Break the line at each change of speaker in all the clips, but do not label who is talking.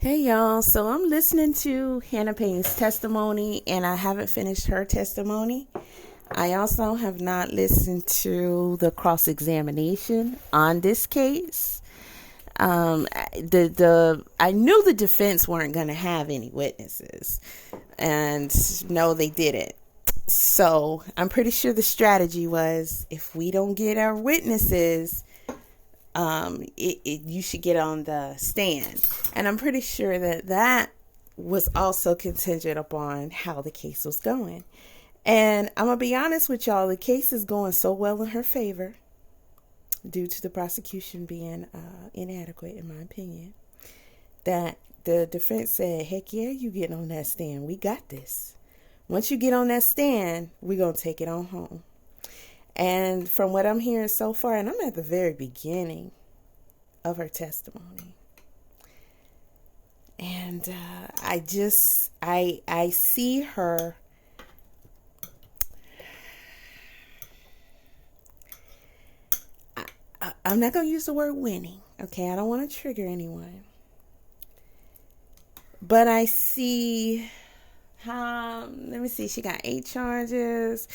Hey y'all, so I'm listening to Hannah Payne's testimony and I haven't finished her testimony. I also have not listened to the cross-examination on this case. I knew the defense weren't going to have any witnesses, and no, they didn't. So I'm pretty sure the strategy was, if we don't get our witnesses, you should get on the stand. And I'm pretty sure that was also contingent upon how the case was going. And I'm going to be honest with y'all, the case is going so well in her favor due to the prosecution being inadequate, in my opinion, that the defense said, heck yeah, you getting on that stand. We got this. Once you get on that stand, we're going to take it on home. And from what I'm hearing so far, and I'm at the very beginning of her testimony, and I see her. I'm not going to use the word winning, okay? I don't want to trigger anyone. But I see, let me see, she got 8 charges.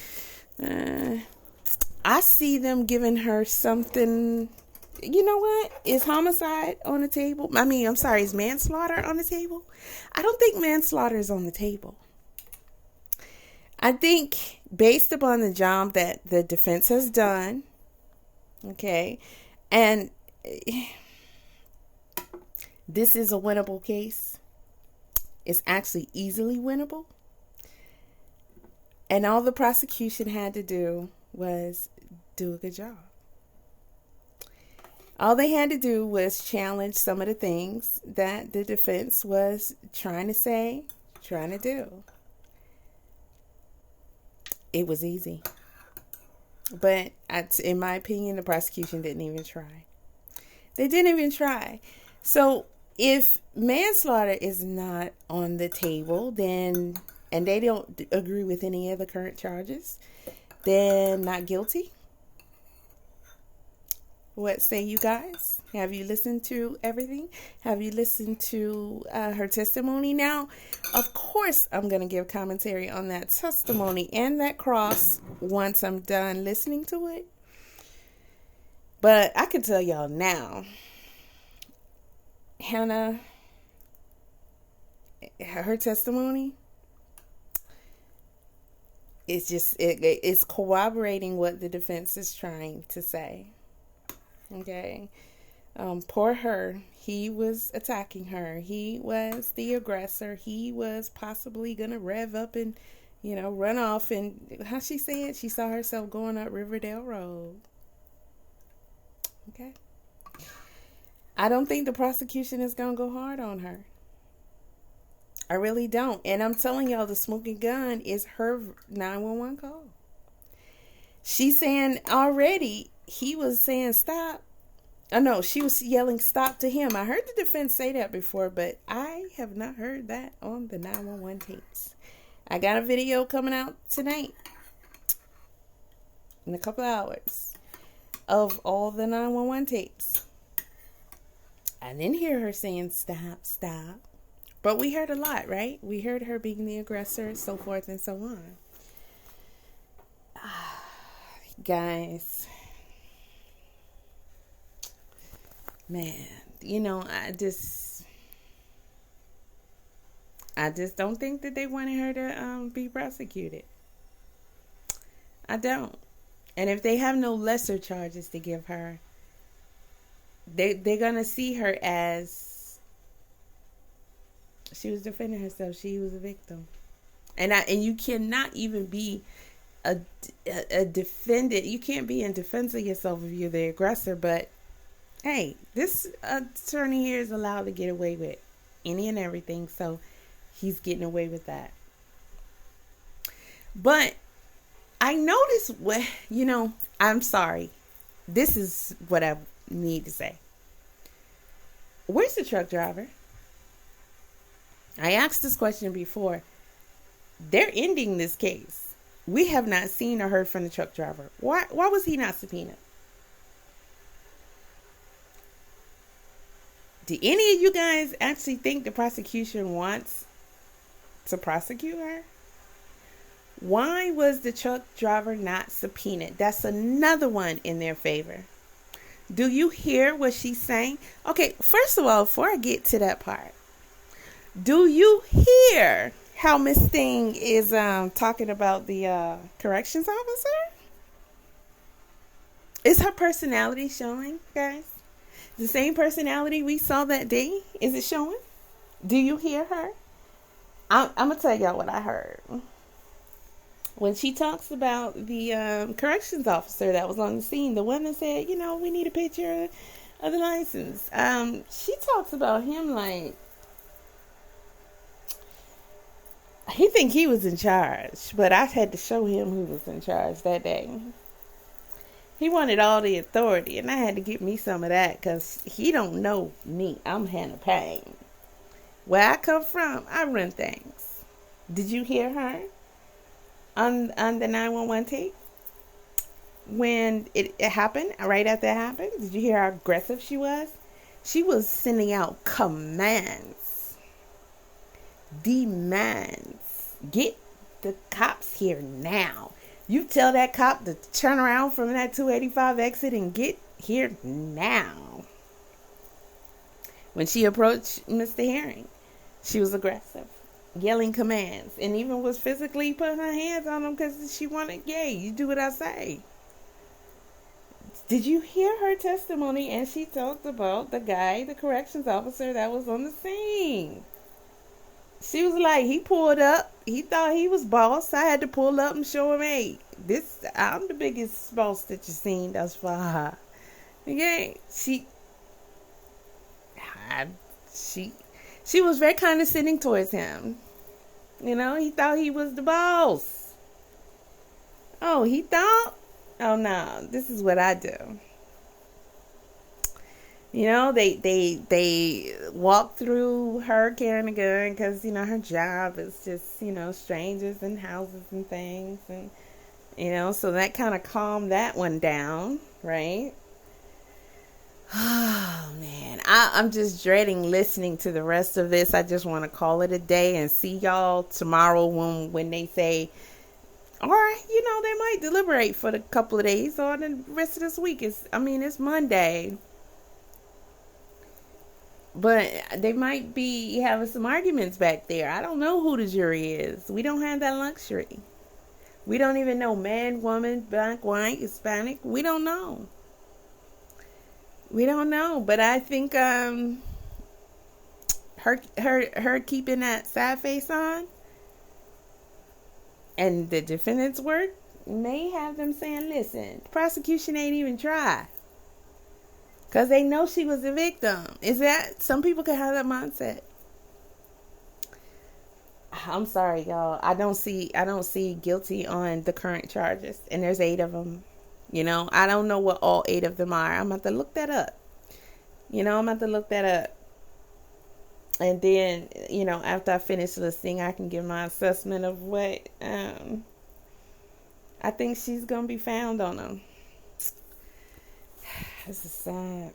I see them giving her something. You know what? Is homicide on the table? Is manslaughter on the table? I don't think manslaughter is on the table. I think based upon the job that the defense has done, okay, and this is a winnable case. It's actually easily winnable. And all the prosecution had to do was do a good job. All they had to do was challenge some of the things that the defense was trying to say, trying to do. It was easy. But in my opinion, the prosecution didn't even try. They didn't even try. So if manslaughter is not on the table, then, and they don't agree with any of the current charges, then not guilty. What say you guys? Have you listened to everything? Have you listened to her testimony? Now, of course, I'm going to give commentary on that testimony and that cross once I'm done listening to it. But I can tell y'all now, Hannah, her testimony, it's corroborating what the defense is trying to say. Okay. Poor her. He was attacking her. He was the aggressor. He was possibly gonna rev up and, run off. And how she said, she saw herself going up Riverdale Road. Okay. I don't think the prosecution is gonna go hard on her. I really don't. And I'm telling y'all, the smoking gun is her 911 call. She's saying already, he was saying stop. Oh no, she was yelling stop to him. I heard the defense say that before, but I have not heard that on the 911 tapes. I got a video coming out tonight, in a couple hours, of all the 911 tapes. I didn't hear her saying stop, stop. But we heard a lot, right? We heard her being the aggressor, so forth and so on. Guys, man, I just don't think that they wanted her to be prosecuted. I don't. And if they have no lesser charges to give her, they're gonna see her as she was defending herself. She was a victim, and you cannot even be a defendant. You can't be in defense of yourself if you're the aggressor. But hey, this attorney here is allowed to get away with any and everything, so he's getting away with that. But I noticed I'm sorry. This is what I need to say. Where's the truck driver? I asked this question before. They're ending this case. We have not seen or heard from the truck driver. Why was he not subpoenaed? Do any of you guys actually think the prosecution wants to prosecute her? Why was the truck driver not subpoenaed? That's another one in their favor. Do you hear what she's saying? Okay, first of all, before I get to that part, do you hear how Miss Thing is talking about the corrections officer? Is her personality showing, guys? The same personality we saw that day? Is it showing? Do you hear her? I'm going to tell y'all what I heard. When she talks about the corrections officer that was on the scene, the one that said, we need a picture of the license. She talks about him like he think he was in charge, but I had to show him who was in charge that day. He wanted all the authority, and I had to get me some of that because he don't know me. I'm Hannah Payne. Where I come from, I run things. Did you hear her on the 911 tape? When it happened, right after it happened, did you hear how aggressive she was? She was sending out commands, demands. Get the cops here now. You tell that cop to turn around from that 285 exit and get here now. When she approached Mr. Herring, she was aggressive, yelling commands, and even was physically putting her hands on him because she wanted, you do what I say. Did you hear her testimony? And she talked about the guy, the corrections officer that was on the scene. She was like, he pulled up. He thought he was boss. I had to pull up and show him, hey, I'm the biggest boss that you've seen thus far. Okay. She was very condescending towards him. He thought he was the boss. Oh, he thought? Oh, no, this is what I do. They walk through her carrying a gun because, her job is just, strangers and houses and things. And, so that kind of calmed that one down, right? Oh, man. I'm just dreading listening to the rest of this. I just want to call it a day and see y'all tomorrow when they say, or, they might deliberate for the couple of days or the rest of this week. It's Monday. But they might be having some arguments back there. I don't know who the jury is. We don't have that luxury. We don't even know man, woman, black, white, Hispanic. We don't know. We don't know. But I think her keeping that sad face on and the defendant's work may have them saying, listen, the prosecution ain't even tried. Because they know she was a victim. Is that, some people can have that mindset. I'm sorry, y'all. I don't see guilty on the current charges. And there's 8 of them. I don't know what all 8 of them are. I'm going to look that up. And then, after I finish listening, I can give my assessment of what I think she's going to be found on them. This is sad.